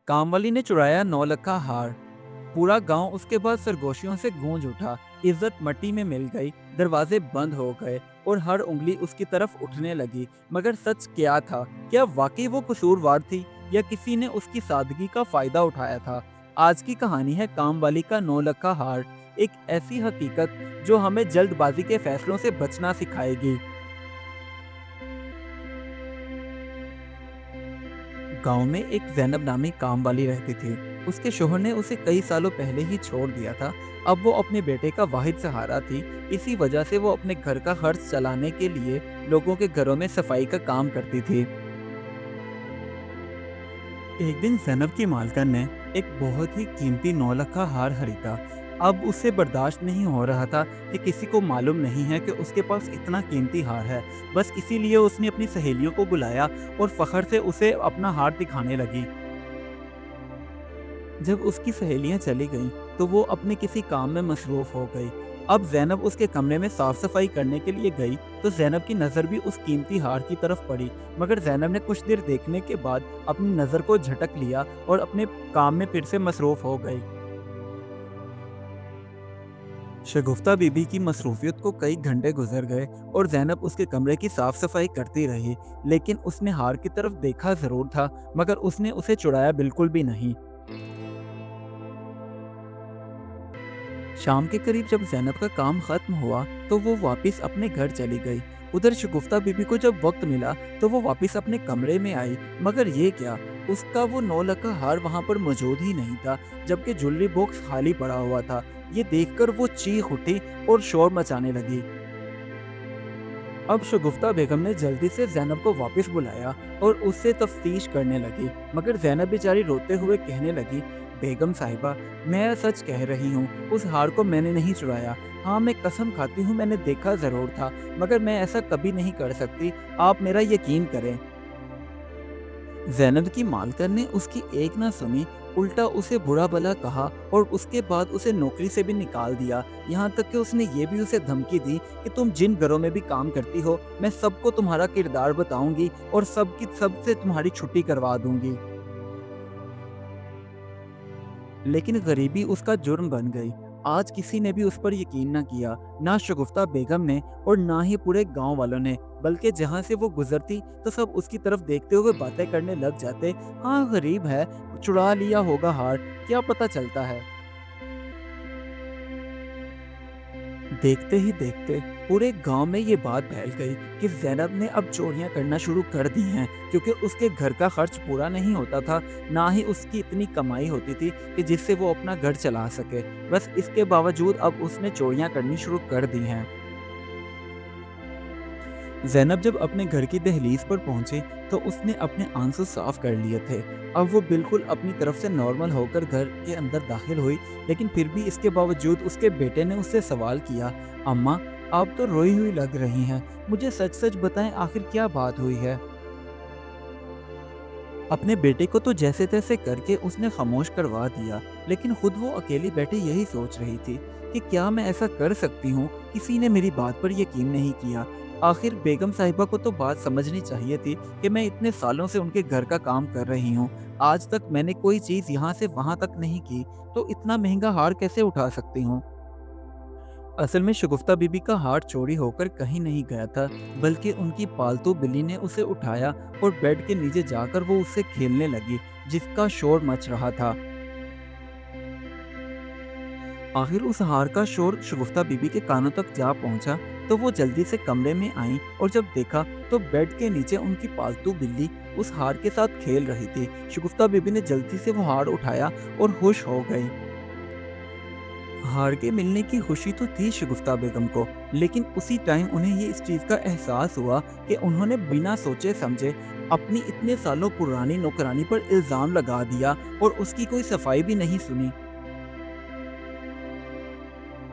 कामवाली ने चुराया 9 लाख का हार। पूरा गांव उसके बाद सरगोशियों से गूंज उठा। इज्जत मट्टी में मिल गई, दरवाजे बंद हो गए और हर उंगली उसकी तरफ उठने लगी। मगर सच क्या था? क्या वाकई वो कसूरवार थी या किसी ने उसकी सादगी का फायदा उठाया था? आज की कहानी है कामवाली का 9 लाख का हार। एक ऐसी हकीकत जो हमें जल्दबाजी के फैसलों से बचना सिखाएगी। गांव में एक जैनब नामी काम वाली रहती थी। उसके शोहर ने उसे कई सालों पहले ही छोड़ दिया था। अब वो अपने बेटे का वाहिद सहारा थी। इसी वजह से वो अपने घर का खर्च चलाने के लिए लोगों के घरों में सफाई का काम करती थी। एक दिन जैनब की मालकन ने एक बहुत ही कीमती 9 लाख का हार खरीदा। अब उससे बर्दाश्त नहीं हो रहा था कि किसी को मालूम नहीं है कि उसके पास इतना कीमती हार है। बस इसीलिए उसने अपनी सहेलियों को बुलाया और फखर से उसे अपना हार दिखाने लगी। जब उसकी सहेलियां चली गईं, तो वो अपने किसी काम में मसरूफ हो गई। अब ज़ैनब उसके कमरे में साफ सफाई करने के लिए गई, तो ज़ैनब की नज़र भी उस कीमती हार की तरफ पड़ी। मगर ज़ैनब ने कुछ देर देखने के बाद अपनी नज़र को झटक लिया और अपने काम में फिर से मसरूफ हो गई। शगुफ्ता बीबी की मसरूफियत को कई घंटे गुजर गए और ज़ैनब उसके कमरे की साफ सफाई करती रही। लेकिन उसने हार की तरफ देखा ज़रूर था, मगर उसने उसे चुराया बिल्कुल भी नहीं। शाम के करीब जब ज़ैनब का काम खत्म हुआ, तो वो वापस अपने घर चली गई। उधर शगुफ्ता बीबी को जब वक्त मिला, तो वो वापस अपने कमरे में आई। मगर ये क्या, उसका वो 9 लाख का हार वहां पर मौजूद ही नहीं था, जबकि ज्वेलरी बॉक्स खाली पड़ा हुआ था। ये देखकर वो चीख उठी और शोर मचाने लगी। अब शगुफ्ता बेगम ने जल्दी से ज़ैनब को वापस बुलाया और उससे तफ्तीश करने लगी। मगर ज़ैनब बेचारी रोते हुए कहने लगी, बेगम साहिबा, मैं सच कह रही हूँ, उस हार को मैंने नहीं चुराया। हाँ, मैं कसम खाती हूँ, मैंने देखा ज़रूर था, मगर मैं ऐसा कभी नहीं कर सकती। आप मेरा यकीन करें। ज़ैनब की मालकिन ने उसकी एक ना सुनी, उल्टा उसे बुरा भला कहा और उसके बाद उसे नौकरी से भी निकाल दिया। यहाँ तक कि उसने ये भी उसे धमकी दी कि तुम जिन घरों में भी काम करती हो, मैं सबको तुम्हारा किरदार बताऊंगी और सबकी सबसे तुम्हारी छुट्टी करवा दूंगी। लेकिन गरीबी उसका जुर्म बन गई। आज किसी ने भी उस पर यकीन न किया, ना शगुफ्ता बेगम ने और ना ही पूरे गांव वालों ने। बल्कि जहां से वो गुजरती, तो सब उसकी तरफ देखते हुए बातें करने लग जाते। हाँ, गरीब है, चुरा लिया होगा हार, क्या पता चलता है। देखते ही देखते पूरे गांव में ये बात फैल गई कि ज़ैनब ने अब चोरियां करना शुरू कर दी हैं, क्योंकि उसके घर का खर्च पूरा नहीं होता था, ना ही उसकी इतनी कमाई होती थी कि जिससे वो अपना घर चला सके। बस इसके बावजूद अब उसने चोरियां करनी शुरू कर दी हैं। ज़ैनब जब अपने घर की दहलीज पर पहुंची, तो उसने अपने आंसू साफ कर लिए थे। अब वो बिल्कुल अपनी तरफ से नॉर्मल होकर घर के अंदर दाखिल हुई। लेकिन फिर भी इसके बावजूद उसके बेटे ने उससे सवाल किया, अम्मा, आप तो रोई हुई लग रही हैं, मुझे सच सच बताएं, आखिर क्या बात हुई है। अपने बेटे को तो जैसे तैसे करके उसने खामोश करवा दिया। लेकिन खुद वो अकेली बैठी यही सोच रही थी कि क्या मैं ऐसा कर सकती हूँ। किसी ने मेरी बात पर यकीन नहीं किया। आखिर बेगम साहिबा को तो बात समझनी चाहिए थी कि मैं इतने सालों से उनके घर का काम कर रही हूँ। आज तक मैंने कोई चीज़ यहाँ से वहाँ तक नहीं की, तो इतना महंगा हार कैसे उठा सकती हूँ। असल में शगुफ्ता बीबी का हार चोरी होकर कहीं नहीं गया था, बल्कि उनकी पालतू बिल्ली ने उसे उठाया और बेड के नीचे जाकर वो उससे खेलने लगी, जिसका शोर मच रहा था। आखिर उस हार का शोर शगुफ्ता बीबी के कानों तक जा पहुंचा, तो वो जल्दी से कमरे में आई और जब देखा, तो बेड के नीचे उनकी पालतू बिल्ली उस हार के साथ खेल रही थी। शगुफ्ता बीबी ने जल्दी से वो हार उठाया और खुश हो गई। हार के मिलने की खुशी तो थी शगुफ्ता बेगम को, लेकिन उसी टाइम उन्हें ये इस चीज़ का एहसास हुआ कि उन्होंने बिना सोचे समझे अपनी इतने सालों पुरानी नौकरानी पर इल्ज़ाम लगा दिया और उसकी कोई सफाई भी नहीं सुनी।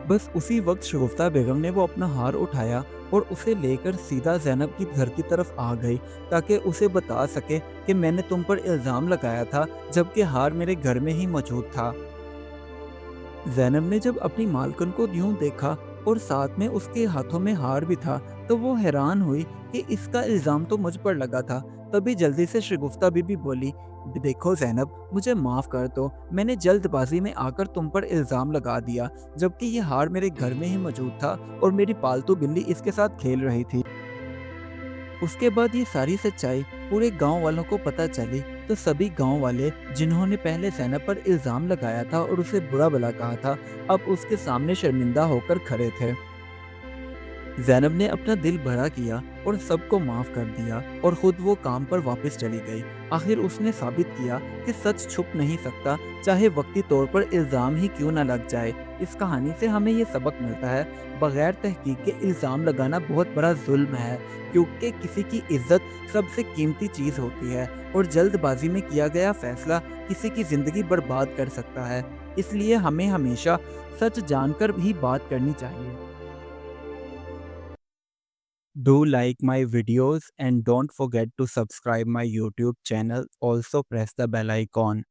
बस उसी वक्त शगुफ्ता बेगम ने वो अपना हार उठाया और उसे लेकर सीधा ज़ैनब की घर की तरफ आ गई, ताकि उसे बता सके कि मैंने तुम पर इल्ज़ाम लगाया था, जबकि हार मेरे घर में ही मौजूद था। ज़ैनब ने जब अपनी मालकिन को यूं देखा और साथ में उसके हाथों में हार भी था, तो वो हैरान हुई कि इसका इल्ज़ाम तो मुझ पर लगा था। तभी जल्दी से शगुफ्ता बीबी बोली, देखो ज़ैनब, मुझे माफ़ कर दो, मैंने जल्दबाज़ी में आकर तुम पर इल्ज़ाम लगा दिया, जबकि ये हार मेरे घर में ही मौजूद था और मेरी पालतू बिल्ली इसके साथ खेल रही थी। उसके बाद ये सारी सच्चाई पूरे गांव वालों को पता चली, तो सभी गांव वाले जिन्होंने पहले ज़ैनब पर इल्ज़ाम लगाया था और उसे बुरा भला कहा था, अब उसके सामने शर्मिंदा होकर खड़े थे। ज़ैनब ने अपना दिल बड़ा किया और सबको माफ़ कर दिया और ख़ुद वो काम पर वापस चली गई। आखिर उसने साबित किया कि सच छुप नहीं सकता, चाहे वक्ती तौर पर इल्ज़ाम ही क्यों ना लग जाए। इस कहानी से हमें ये सबक मिलता है, बगैर तहकीक के इल्ज़ाम लगाना बहुत बड़ा जुल्म है, क्योंकि किसी की इज़्ज़त सबसे कीमती चीज़ होती है और जल्दबाजी में किया गया फ़ैसला किसी की ज़िंदगी बर्बाद कर सकता है। इसलिए हमें हमेशा सच जानकर भी बात करनी चाहिए। Do like my videos and don't forget to subscribe my YouTube channel. Also press the bell icon.